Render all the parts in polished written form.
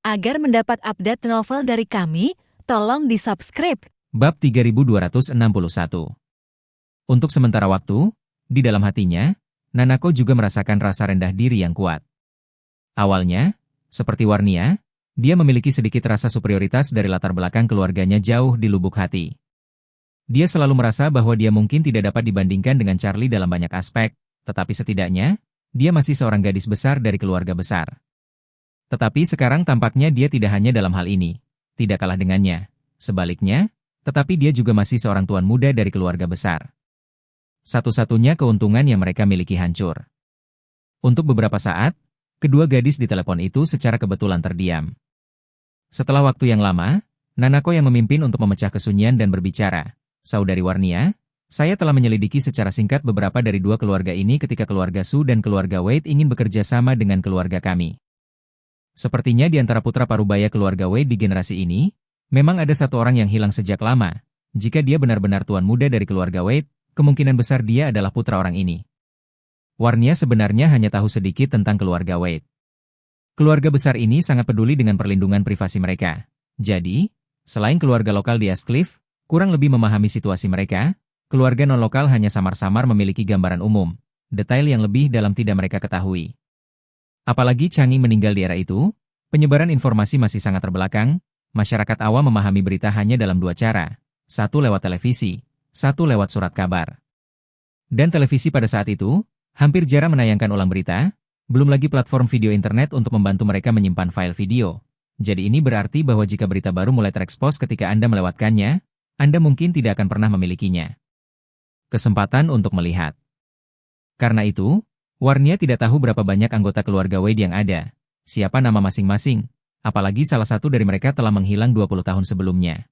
Agar mendapat update novel dari kami, tolong di-subscribe. Bab 3261. Untuk sementara waktu, di dalam hatinya, Nanako juga merasakan rasa rendah diri yang kuat. Awalnya, seperti Warnia, dia memiliki sedikit rasa superioritas dari latar belakang keluarganya jauh di lubuk hati. Dia selalu merasa bahwa dia mungkin tidak dapat dibandingkan dengan Charlie dalam banyak aspek, tetapi setidaknya, dia masih seorang gadis besar dari keluarga besar. Tetapi sekarang tampaknya dia tidak hanya dalam hal ini, tidak kalah dengannya. Sebaliknya, tetapi dia juga masih seorang tuan muda dari keluarga besar. Satu-satunya keuntungan yang mereka miliki hancur. Untuk beberapa saat, kedua gadis di telepon itu secara kebetulan terdiam. Setelah waktu yang lama, Nanako yang memimpin untuk memecah kesunyian dan berbicara. Saudari Warnia, saya telah menyelidiki secara singkat beberapa dari dua keluarga ini ketika keluarga Su dan keluarga Wade ingin bekerja sama dengan keluarga kami. Sepertinya di antara putra parubaya keluarga Wade di generasi ini, memang ada satu orang yang hilang sejak lama. Jika dia benar-benar tuan muda dari keluarga Wade, kemungkinan besar dia adalah putra orang ini. Warnia sebenarnya hanya tahu sedikit tentang keluarga Wade. Keluarga besar ini sangat peduli dengan perlindungan privasi mereka. Jadi, selain keluarga lokal di Eastcliff, kurang lebih memahami situasi mereka, keluarga non-lokal hanya samar-samar memiliki gambaran umum. Detail yang lebih dalam tidak mereka ketahui. Apalagi Changi meninggal di era itu, penyebaran informasi masih sangat terbelakang, masyarakat awam memahami berita hanya dalam dua cara, satu lewat televisi, satu lewat surat kabar. Dan televisi pada saat itu, hampir jarang menayangkan ulang berita, belum lagi platform video internet untuk membantu mereka menyimpan file video. Jadi ini berarti bahwa jika berita baru mulai terekspos ketika Anda melewatkannya, Anda mungkin tidak akan pernah memilikinya. Kesempatan untuk melihat. Karena itu, Warnia tidak tahu berapa banyak anggota keluarga Wade yang ada, siapa nama masing-masing, apalagi salah satu dari mereka telah menghilang 20 tahun sebelumnya.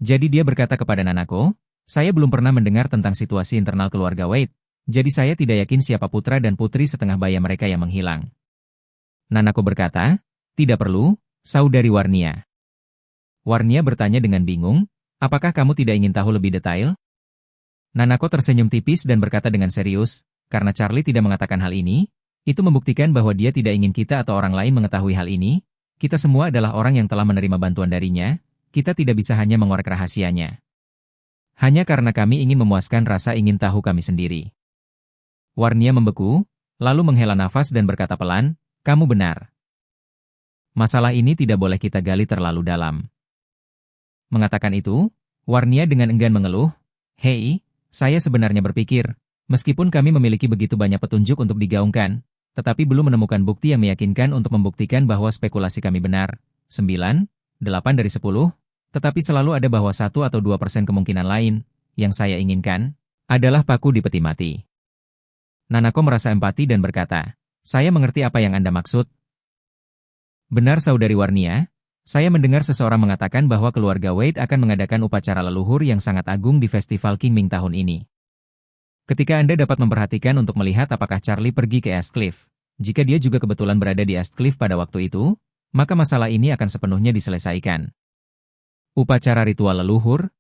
Jadi dia berkata kepada Nanako, saya belum pernah mendengar tentang situasi internal keluarga Wade, jadi saya tidak yakin siapa putra dan putri setengah baya mereka yang menghilang. Nanako berkata, tidak perlu, saudari Warnia. Warnia bertanya dengan bingung, apakah kamu tidak ingin tahu lebih detail? Nanako tersenyum tipis dan berkata dengan serius, karena Charlie tidak mengatakan hal ini, itu membuktikan bahwa dia tidak ingin kita atau orang lain mengetahui hal ini, kita semua adalah orang yang telah menerima bantuan darinya, kita tidak bisa hanya mengorek rahasianya. Hanya karena kami ingin memuaskan rasa ingin tahu kami sendiri. Warnia membeku, lalu menghela nafas dan berkata pelan, kamu benar. Masalah ini tidak boleh kita gali terlalu dalam. Mengatakan itu, Warnia dengan enggan mengeluh, hei, saya sebenarnya berpikir, meskipun kami memiliki begitu banyak petunjuk untuk digaungkan, tetapi belum menemukan bukti yang meyakinkan untuk membuktikan bahwa spekulasi kami benar. 9, 8 dari 10, tetapi selalu ada bahwa 1 atau 2% kemungkinan lain, yang saya inginkan, adalah paku di peti mati. Nanako merasa empati dan berkata, saya mengerti apa yang Anda maksud. Benar saudari Warnia, saya mendengar seseorang mengatakan bahwa keluarga Wade akan mengadakan upacara leluhur yang sangat agung di Festival Qingming tahun ini. Ketika Anda dapat memperhatikan untuk melihat apakah Charlie pergi ke Eastcliff, jika dia juga kebetulan berada di Eastcliff pada waktu itu, maka masalah ini akan sepenuhnya diselesaikan. Upacara ritual leluhur?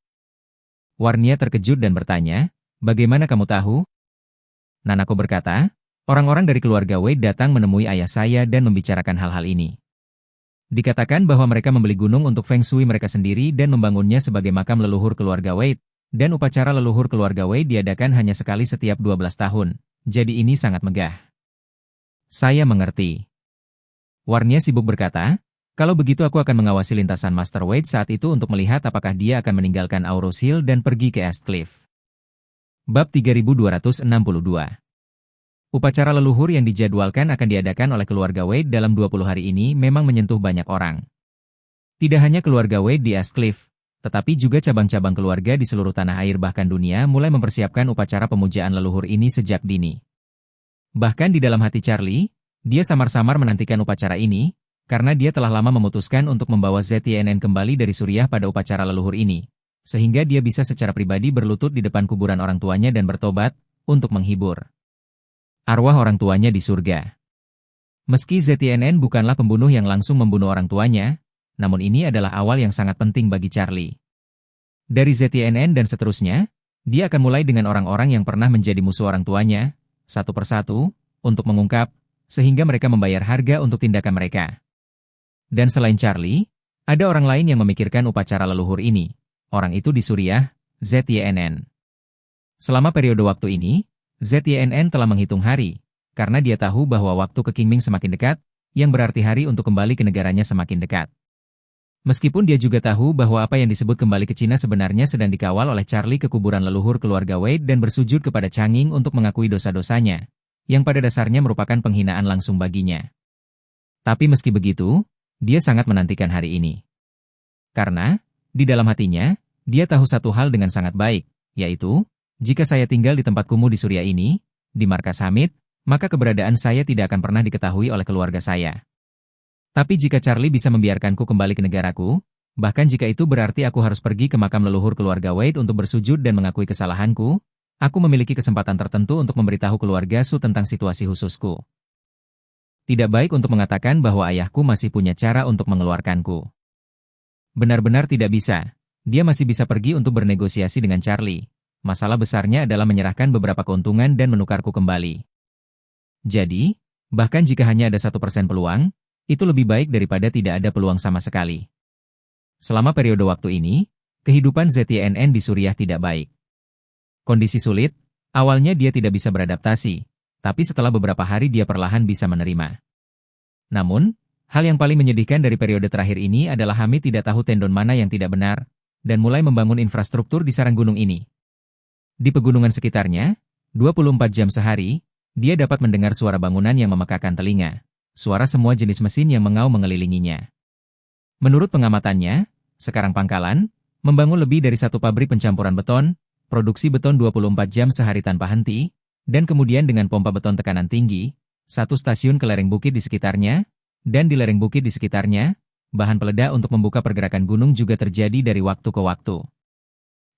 Warnia terkejut dan bertanya, bagaimana kamu tahu? Nanako berkata, orang-orang dari keluarga Wade datang menemui ayah saya dan membicarakan hal-hal ini. Dikatakan bahwa mereka membeli gunung untuk feng shui mereka sendiri dan membangunnya sebagai makam leluhur keluarga Wade. Dan upacara leluhur keluarga Wade diadakan hanya sekali setiap 12 tahun, jadi ini sangat megah. Saya mengerti. Warnia sibuk berkata, kalau begitu aku akan mengawasi lintasan Master Wade saat itu untuk melihat apakah dia akan meninggalkan Aurus Hill dan pergi ke Eastcliff. Bab 3262. Upacara leluhur yang dijadwalkan akan diadakan oleh keluarga Wade dalam 20 hari ini memang menyentuh banyak orang. Tidak hanya keluarga Wade di Eastcliff, tetapi juga cabang-cabang keluarga di seluruh tanah air bahkan dunia mulai mempersiapkan upacara pemujaan leluhur ini sejak dini. Bahkan di dalam hati Charlie, dia samar-samar menantikan upacara ini, karena dia telah lama memutuskan untuk membawa ZTNN kembali dari Suriah pada upacara leluhur ini, sehingga dia bisa secara pribadi berlutut di depan kuburan orang tuanya dan bertobat, untuk menghibur arwah orang tuanya di surga. Meski ZTNN bukanlah pembunuh yang langsung membunuh orang tuanya, namun ini adalah awal yang sangat penting bagi Charlie. Dari ZTNN dan seterusnya, dia akan mulai dengan orang-orang yang pernah menjadi musuh orang tuanya, satu persatu, untuk mengungkap, sehingga mereka membayar harga untuk tindakan mereka. Dan selain Charlie, ada orang lain yang memikirkan upacara leluhur ini. Orang itu di Suriah, ZYNN. Selama periode waktu ini, ZYNN telah menghitung hari, karena dia tahu bahwa waktu ke Qingming semakin dekat, yang berarti hari untuk kembali ke negaranya semakin dekat. Meskipun dia juga tahu bahwa apa yang disebut kembali ke Cina sebenarnya sedang dikawal oleh Charlie ke kuburan leluhur keluarga Wade dan bersujud kepada Changing untuk mengakui dosa-dosanya, yang pada dasarnya merupakan penghinaan langsung baginya. Tapi meski begitu, dia sangat menantikan hari ini. Karena, di dalam hatinya, dia tahu satu hal dengan sangat baik, yaitu, jika saya tinggal di tempat kumuh di Suriah ini, di markas Hamid, maka keberadaan saya tidak akan pernah diketahui oleh keluarga saya. Tapi jika Charlie bisa membiarkanku kembali ke negaraku, bahkan jika itu berarti aku harus pergi ke makam leluhur keluarga Wade untuk bersujud dan mengakui kesalahanku, aku memiliki kesempatan tertentu untuk memberitahu keluarga Su tentang situasi khususku. Tidak baik untuk mengatakan bahwa ayahku masih punya cara untuk mengeluarkanku. Benar-benar tidak bisa. Dia masih bisa pergi untuk bernegosiasi dengan Charlie. Masalah besarnya adalah menyerahkan beberapa keuntungan dan menukarku kembali. Jadi, bahkan jika hanya ada 1% peluang, itu lebih baik daripada tidak ada peluang sama sekali. Selama periode waktu ini, kehidupan ZYNN di Suriah tidak baik. Kondisi sulit, awalnya dia tidak bisa beradaptasi, tapi setelah beberapa hari dia perlahan bisa menerima. Namun, hal yang paling menyedihkan dari periode terakhir ini adalah Hamid tidak tahu tendon mana yang tidak benar, dan mulai membangun infrastruktur di sarang gunung ini. Di pegunungan sekitarnya, 24 jam sehari, dia dapat mendengar suara bangunan yang memekakan telinga, suara semua jenis mesin yang mengaum mengelilinginya. Menurut pengamatannya, sekarang Pangkalan, membangun lebih dari satu pabrik pencampuran beton, produksi beton 24 jam sehari tanpa henti, dan kemudian dengan pompa beton tekanan tinggi, satu stasiun ke lereng bukit di sekitarnya, dan di lereng bukit di sekitarnya, bahan peledak untuk membuka pergerakan gunung juga terjadi dari waktu ke waktu.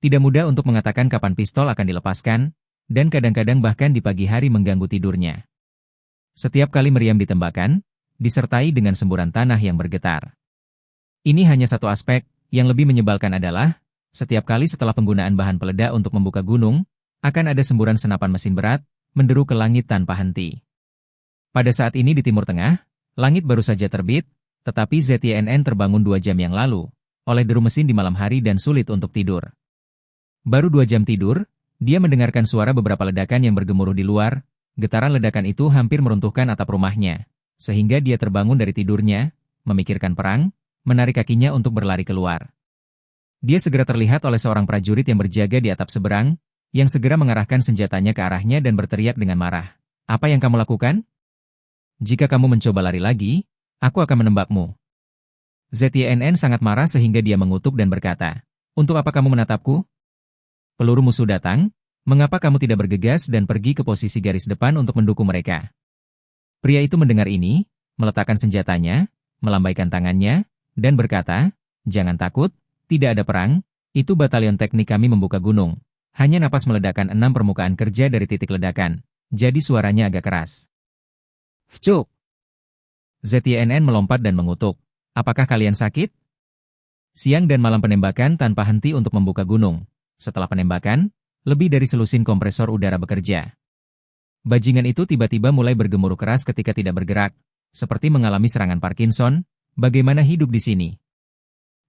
Tidak mudah untuk mengatakan kapan pistol akan dilepaskan, dan kadang-kadang bahkan di pagi hari mengganggu tidurnya. Setiap kali meriam ditembakkan, disertai dengan semburan tanah yang bergetar. Ini hanya satu aspek, yang lebih menyebalkan adalah, setiap kali setelah penggunaan bahan peledak untuk membuka gunung, akan ada semburan senapan mesin berat, menderu ke langit tanpa henti. Pada saat ini di Timur Tengah, langit baru saja terbit, tetapi ZYNN terbangun 2 jam yang lalu, oleh deru mesin di malam hari dan sulit untuk tidur. Baru 2 jam tidur, dia mendengarkan suara beberapa ledakan yang bergemuruh di luar, getaran ledakan itu hampir meruntuhkan atap rumahnya, sehingga dia terbangun dari tidurnya, memikirkan perang, menarik kakinya untuk berlari keluar. Dia segera terlihat oleh seorang prajurit yang berjaga di atap seberang, yang segera mengarahkan senjatanya ke arahnya dan berteriak dengan marah. "Apa yang kamu lakukan? Jika kamu mencoba lari lagi, aku akan menembakmu." ZYNN sangat marah sehingga dia mengutuk dan berkata, "Untuk apa kamu menatapku? Peluru musuh datang, mengapa kamu tidak bergegas dan pergi ke posisi garis depan untuk mendukung mereka?" Pria itu mendengar ini, meletakkan senjatanya, melambaikan tangannya, dan berkata, "Jangan takut, tidak ada perang, itu batalion teknik kami membuka gunung. Hanya napas meledakkan 6 permukaan kerja dari titik ledakan, jadi suaranya agak keras." "Fcuk!" ZYNN melompat dan mengutuk, "Apakah kalian sakit?" Siang dan malam penembakan tanpa henti untuk membuka gunung. Setelah penembakan, lebih dari selusin kompresor udara bekerja. Bajingan itu tiba-tiba mulai bergemuruh keras ketika tidak bergerak, seperti mengalami serangan Parkinson. Bagaimana hidup di sini?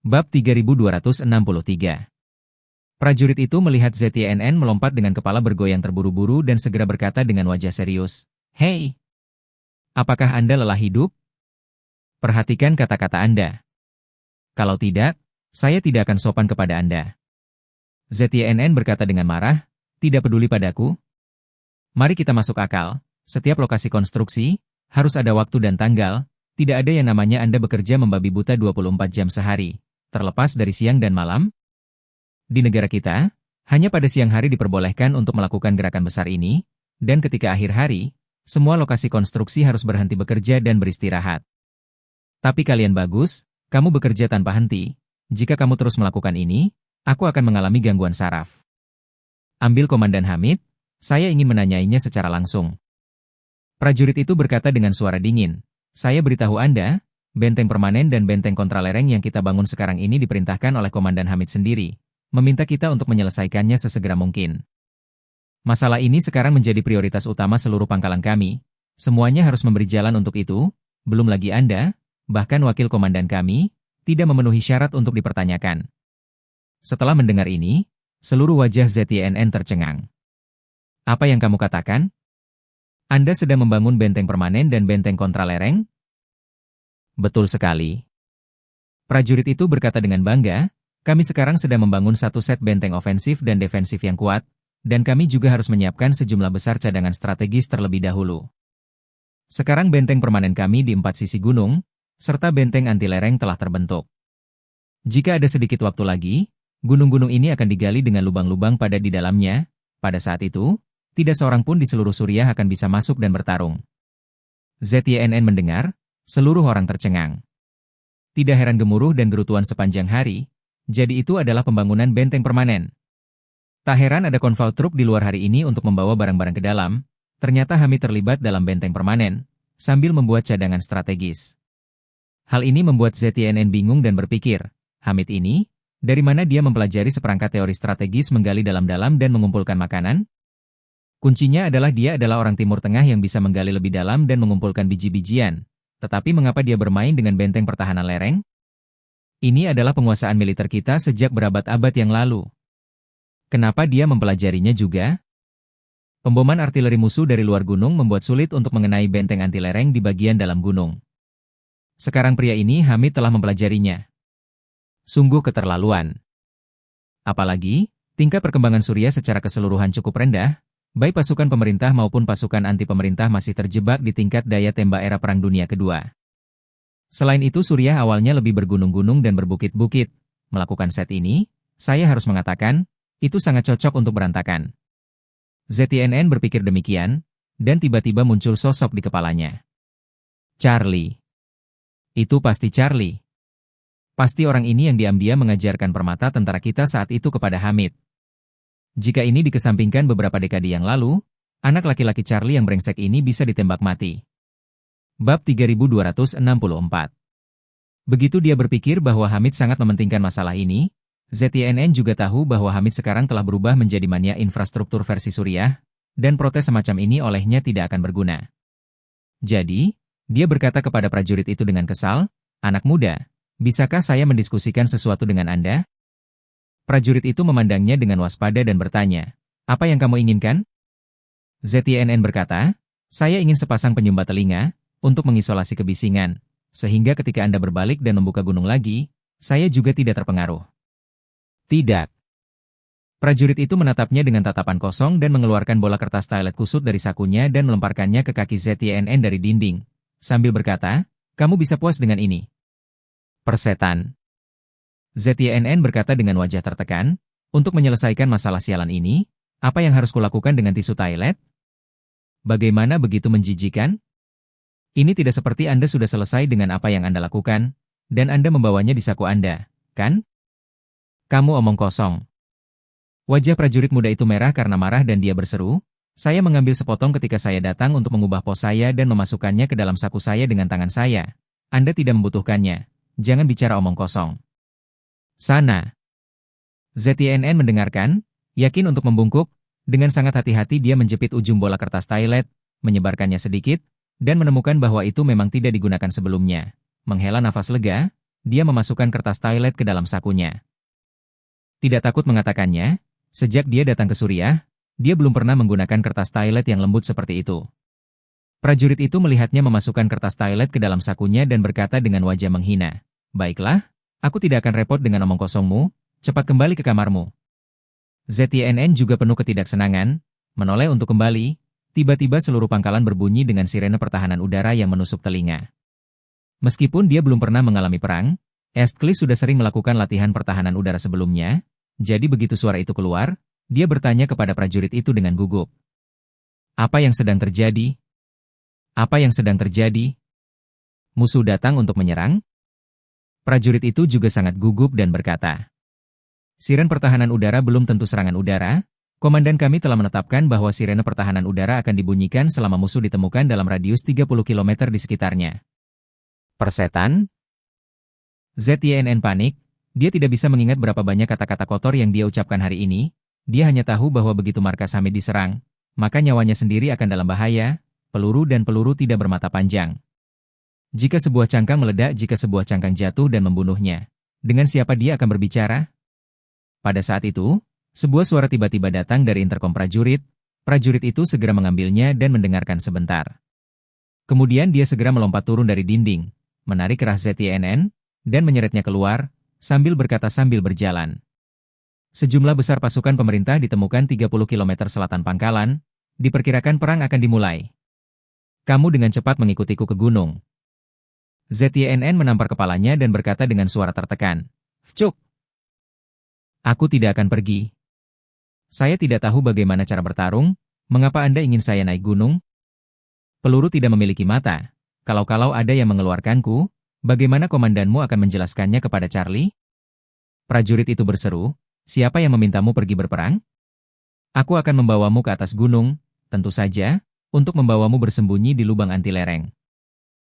Bab 3263. Prajurit itu melihat ZYNN melompat dengan kepala bergoyang terburu-buru dan segera berkata dengan wajah serius, "Hei! Apakah Anda lelah hidup? Perhatikan kata-kata Anda. Kalau tidak, saya tidak akan sopan kepada Anda." ZYNN berkata dengan marah, "Tidak peduli padaku. Mari kita masuk akal, setiap lokasi konstruksi, harus ada waktu dan tanggal, tidak ada yang namanya Anda bekerja membabi buta 24 jam sehari, terlepas dari siang dan malam. Di negara kita, hanya pada siang hari diperbolehkan untuk melakukan gerakan besar ini, dan ketika akhir hari, semua lokasi konstruksi harus berhenti bekerja dan beristirahat. Tapi kalian bagus, kamu bekerja tanpa henti, jika kamu terus melakukan ini, aku akan mengalami gangguan saraf." "Ambil Komandan Hamid, saya ingin menanyainya secara langsung." Prajurit itu berkata dengan suara dingin, "Saya beritahu Anda, benteng permanen dan benteng kontralereng yang kita bangun sekarang ini diperintahkan oleh Komandan Hamid sendiri, meminta kita untuk menyelesaikannya sesegera mungkin. Masalah ini sekarang menjadi prioritas utama seluruh pangkalan kami, semuanya harus memberi jalan untuk itu, belum lagi Anda, bahkan wakil komandan kami, tidak memenuhi syarat untuk dipertanyakan. Setelah mendengar ini, seluruh wajah ZYNN tercengang. Apa yang kamu katakan? Anda sedang membangun benteng permanen dan benteng kontra lereng? Betul sekali. Prajurit itu berkata dengan bangga, kami sekarang sedang membangun satu set benteng ofensif dan defensif yang kuat, dan kami juga harus menyiapkan sejumlah besar cadangan strategis terlebih dahulu. Sekarang benteng permanen kami di 4 sisi gunung, serta benteng anti lereng telah terbentuk. Jika ada sedikit waktu lagi, gunung-gunung ini akan digali dengan lubang-lubang pada di dalamnya. Pada saat itu, tidak seorang pun di seluruh Suriah akan bisa masuk dan bertarung. ZYNN mendengar, seluruh orang tercengang. Tidak heran gemuruh dan gerutuan sepanjang hari, jadi itu adalah pembangunan benteng permanen. Tak heran ada konvoi truk di luar hari ini untuk membawa barang-barang ke dalam, ternyata Hamid terlibat dalam benteng permanen, sambil membuat cadangan strategis. Hal ini membuat ZYNN bingung dan berpikir, Hamid ini, dari mana dia mempelajari seperangkat teori strategis menggali dalam-dalam dan mengumpulkan makanan? Kuncinya adalah dia adalah orang Timur Tengah yang bisa menggali lebih dalam dan mengumpulkan biji-bijian. Tetapi mengapa dia bermain dengan benteng pertahanan lereng? Ini adalah penguasaan militer kita sejak berabad-abad yang lalu. Kenapa dia mempelajarinya juga? Pemboman artileri musuh dari luar gunung membuat sulit untuk mengenai benteng anti lereng di bagian dalam gunung. Sekarang pria ini Hamid telah mempelajarinya. Sungguh keterlaluan. Apalagi, tingkat perkembangan Suriah secara keseluruhan cukup rendah, baik pasukan pemerintah maupun pasukan anti-pemerintah masih terjebak di tingkat daya tembak era Perang Dunia Kedua. Selain itu Suriah awalnya lebih bergunung-gunung dan berbukit-bukit. Melakukan set ini, saya harus mengatakan, itu sangat cocok untuk berantakan. ZYNN berpikir demikian, dan tiba-tiba muncul sosok di kepalanya. Charlie. Itu pasti Charlie. Pasti orang ini yang diam-diam mengajarkan permata tentara kita saat itu kepada Hamid. Jika ini dikesampingkan beberapa dekade yang lalu, anak laki-laki Charlie yang brengsek ini bisa ditembak mati. Bab 3264. Begitu dia berpikir bahwa Hamid sangat mementingkan masalah ini, ZYNN juga tahu bahwa Hamid sekarang telah berubah menjadi mania infrastruktur versi Suriah, dan protes semacam ini olehnya tidak akan berguna. Jadi, dia berkata kepada prajurit itu dengan kesal, anak muda, bisakah saya mendiskusikan sesuatu dengan Anda? Prajurit itu memandangnya dengan waspada dan bertanya, apa yang kamu inginkan? ZYNN berkata, saya ingin sepasang penyumbat telinga, untuk mengisolasi kebisingan, sehingga ketika Anda berbalik dan membuka gunung lagi, saya juga tidak terpengaruh. Tidak. Prajurit itu menatapnya dengan tatapan kosong dan mengeluarkan bola kertas toilet kusut dari sakunya dan melemparkannya ke kaki ZYNN dari dinding, sambil berkata, kamu bisa puas dengan ini. Persetan. ZYNN berkata dengan wajah tertekan, untuk menyelesaikan masalah sialan ini, apa yang harus kulakukan dengan tisu toilet? Bagaimana begitu menjijikan? Ini tidak seperti Anda sudah selesai dengan apa yang Anda lakukan, dan Anda membawanya di saku Anda, kan? Kamu omong kosong. Wajah prajurit muda itu merah karena marah dan dia berseru, saya mengambil sepotong ketika saya datang untuk mengubah pos saya dan memasukkannya ke dalam saku saya dengan tangan saya. Anda tidak membutuhkannya, jangan bicara omong kosong. Sana. ZYNN mendengarkan, yakin untuk membungkuk, dengan sangat hati-hati dia menjepit ujung bola kertas toilet, menyebarkannya sedikit, dan menemukan bahwa itu memang tidak digunakan sebelumnya. Menghela nafas lega, dia memasukkan kertas toilet ke dalam sakunya. Tidak takut mengatakannya, sejak dia datang ke Suriah, dia belum pernah menggunakan kertas toilet yang lembut seperti itu. Prajurit itu melihatnya memasukkan kertas toilet ke dalam sakunya dan berkata dengan wajah menghina, baiklah, aku tidak akan repot dengan omong kosongmu, cepat kembali ke kamarmu. ZYNN juga penuh ketidaksenangan, menoleh untuk kembali, tiba-tiba seluruh pangkalan berbunyi dengan sirene pertahanan udara yang menusuk telinga. Meskipun dia belum pernah mengalami perang, Estcliff sudah sering melakukan latihan pertahanan udara sebelumnya, jadi begitu suara itu keluar, dia bertanya kepada prajurit itu dengan gugup. Apa yang sedang terjadi? Apa yang sedang terjadi? Musuh datang untuk menyerang? Prajurit itu juga sangat gugup dan berkata, siren pertahanan udara belum tentu serangan udara, komandan kami telah menetapkan bahwa sirene pertahanan udara akan dibunyikan selama musuh ditemukan dalam radius 30 km di sekitarnya. Persetan? ZYNN panik, dia tidak bisa mengingat berapa banyak kata-kata kotor yang dia ucapkan hari ini, dia hanya tahu bahwa begitu markas Hamid diserang, maka nyawanya sendiri akan dalam bahaya, peluru dan peluru tidak bermata panjang. Jika sebuah cangkang meledak, jika sebuah cangkang jatuh dan membunuhnya, dengan siapa dia akan berbicara? Pada saat itu, sebuah suara tiba-tiba datang dari interkom prajurit. Prajurit itu segera mengambilnya dan mendengarkan sebentar. Kemudian dia segera melompat turun dari dinding, menarik kerah ZYNN, dan menyeretnya keluar, sambil berkata sambil berjalan. Sejumlah besar pasukan pemerintah ditemukan 30 km selatan pangkalan, diperkirakan perang akan dimulai. Kamu dengan cepat mengikutiku ke gunung. ZYNN menampar kepalanya dan berkata dengan suara tertekan. Cuk! Aku tidak akan pergi. Saya tidak tahu bagaimana cara bertarung, mengapa Anda ingin saya naik gunung? Peluru tidak memiliki mata. Kalau ada yang mengeluarkanku, bagaimana komandanmu akan menjelaskannya kepada Charlie? Prajurit itu berseru, siapa yang memintamu pergi berperang? Aku akan membawamu ke atas gunung, tentu saja, untuk membawamu bersembunyi di lubang anti lereng.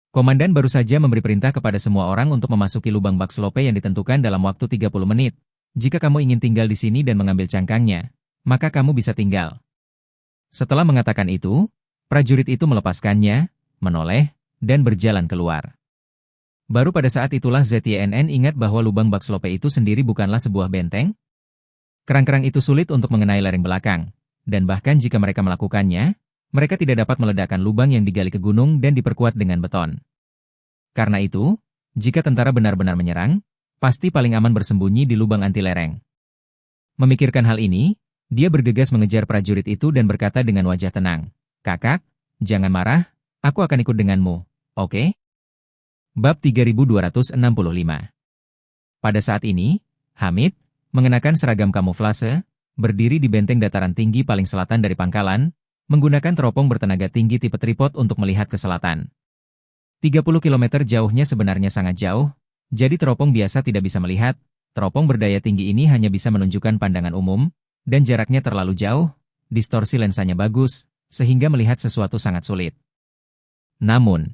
Komandan baru saja memberi perintah kepada semua orang untuk memasuki lubang bak slope yang ditentukan dalam waktu 30 menit. Jika kamu ingin tinggal di sini dan mengambil cangkangnya, maka kamu bisa tinggal. Setelah mengatakan itu, prajurit itu melepaskannya, menoleh, dan berjalan keluar. Baru pada saat itulah ZYNN ingat bahwa lubang bak slope itu sendiri bukanlah sebuah benteng. Kerang-kerang itu sulit untuk mengenai lereng belakang, dan bahkan jika mereka melakukannya, mereka tidak dapat meledakkan lubang yang digali ke gunung dan diperkuat dengan beton. Karena itu, jika tentara benar-benar menyerang, pasti paling aman bersembunyi di lubang anti lereng. Memikirkan hal ini, dia bergegas mengejar prajurit itu dan berkata dengan wajah tenang, Kakak, jangan marah, aku akan ikut denganmu, oke? Bab 3265. Pada saat ini, Hamid, mengenakan seragam kamuflase, berdiri di benteng dataran tinggi paling selatan dari pangkalan, menggunakan teropong bertenaga tinggi tipe tripod untuk melihat ke selatan. 30 km jauhnya sebenarnya sangat jauh, jadi teropong biasa tidak bisa melihat. Teropong berdaya tinggi ini hanya bisa menunjukkan pandangan umum, dan jaraknya terlalu jauh, distorsi lensanya bagus, sehingga melihat sesuatu sangat sulit. Namun,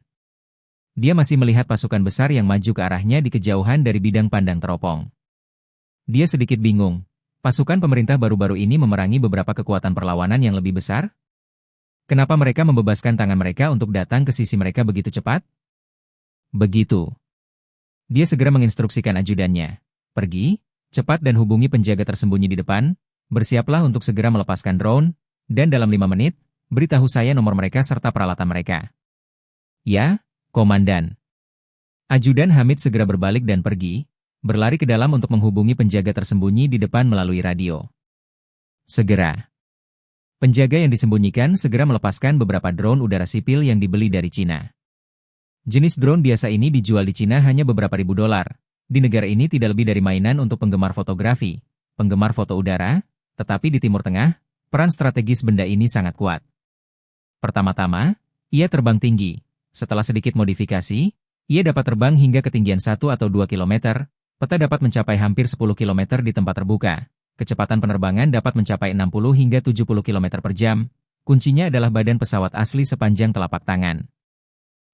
dia masih melihat pasukan besar yang maju ke arahnya di kejauhan dari bidang pandang teropong. Dia sedikit bingung, pasukan pemerintah baru-baru ini memerangi beberapa kekuatan perlawanan yang lebih besar? Kenapa mereka membebaskan tangan mereka untuk datang ke sisi mereka begitu cepat? Begitu. Dia segera menginstruksikan ajudannya. Pergi, cepat dan hubungi penjaga tersembunyi di depan, bersiaplah untuk segera melepaskan drone, dan dalam 5 menit, beritahu saya nomor mereka serta peralatan mereka. Ya, Komandan. Ajudan Hamid segera berbalik dan pergi, berlari ke dalam untuk menghubungi penjaga tersembunyi di depan melalui radio. Segera. Penjaga yang disembunyikan segera melepaskan beberapa drone udara sipil yang dibeli dari Cina. Jenis drone biasa ini dijual di Cina hanya beberapa ribu dolar. Di negara ini tidak lebih dari mainan untuk penggemar fotografi, penggemar foto udara, tetapi di Timur Tengah, peran strategis benda ini sangat kuat. Pertama-tama, ia terbang tinggi. Setelah sedikit modifikasi, ia dapat terbang hingga ketinggian 1 atau 2 km, peta dapat mencapai hampir 10 km di tempat terbuka. Kecepatan penerbangan dapat mencapai 60 hingga 70 km per jam. Kuncinya adalah badan pesawat asli sepanjang telapak tangan.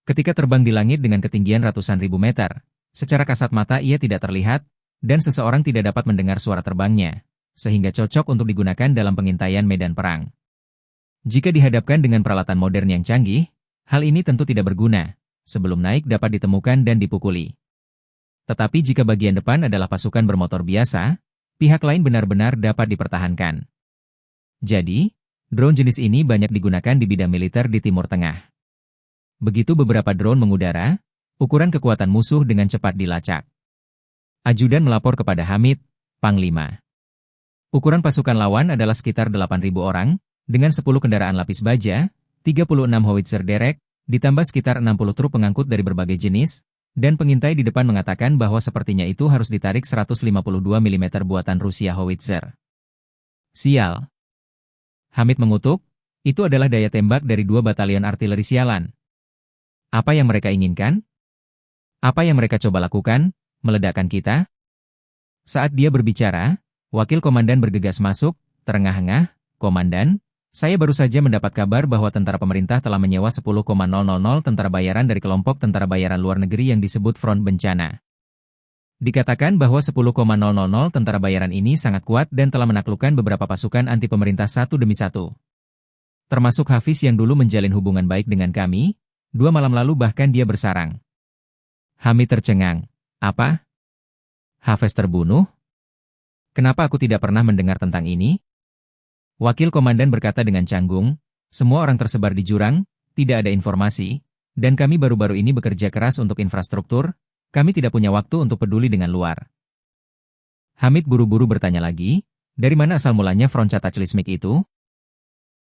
Ketika terbang di langit dengan ketinggian ratusan ribu meter, secara kasat mata ia tidak terlihat, dan seseorang tidak dapat mendengar suara terbangnya, sehingga cocok untuk digunakan dalam pengintaian medan perang. Jika dihadapkan dengan peralatan modern yang canggih, hal ini tentu tidak berguna. Sebelum naik dapat ditemukan dan dipukuli. Tetapi jika bagian depan adalah pasukan bermotor biasa, pihak lain benar-benar dapat dipertahankan. Jadi, drone jenis ini banyak digunakan di bidang militer di Timur Tengah. Begitu beberapa drone mengudara, ukuran kekuatan musuh dengan cepat dilacak. Ajudan melapor kepada Hamid, Panglima. Ukuran pasukan lawan adalah sekitar 8.000 orang, dengan 10 kendaraan lapis baja, 36 howitzer derek, ditambah sekitar 60 truk pengangkut dari berbagai jenis, dan pengintai di depan mengatakan bahwa sepertinya itu harus ditarik 152 mm buatan Rusia howitzer. Sial. Hamid mengutuk, itu adalah daya tembak dari 2 batalion artileri sialan. Apa yang mereka inginkan? Apa yang mereka coba lakukan? Meledakkan kita? Saat dia berbicara, wakil komandan bergegas masuk, terengah-engah, Komandan, saya baru saja mendapat kabar bahwa tentara pemerintah telah menyewa 10,000 tentara bayaran dari kelompok tentara bayaran luar negeri yang disebut Front Bencana. Dikatakan bahwa 10,000 tentara bayaran ini sangat kuat dan telah menaklukkan beberapa pasukan anti pemerintah satu demi satu. Termasuk Hafiz yang dulu menjalin hubungan baik dengan kami, 2 malam lalu bahkan dia bersarang. Hamid tercengang. Apa? Hafez terbunuh? Kenapa aku tidak pernah mendengar tentang ini? Wakil komandan berkata dengan canggung, semua orang tersebar di jurang, tidak ada informasi, dan kami baru-baru ini bekerja keras untuk infrastruktur, kami tidak punya waktu untuk peduli dengan luar. Hamid buru-buru bertanya lagi, dari mana asal mulanya Fronca Tachlismik itu?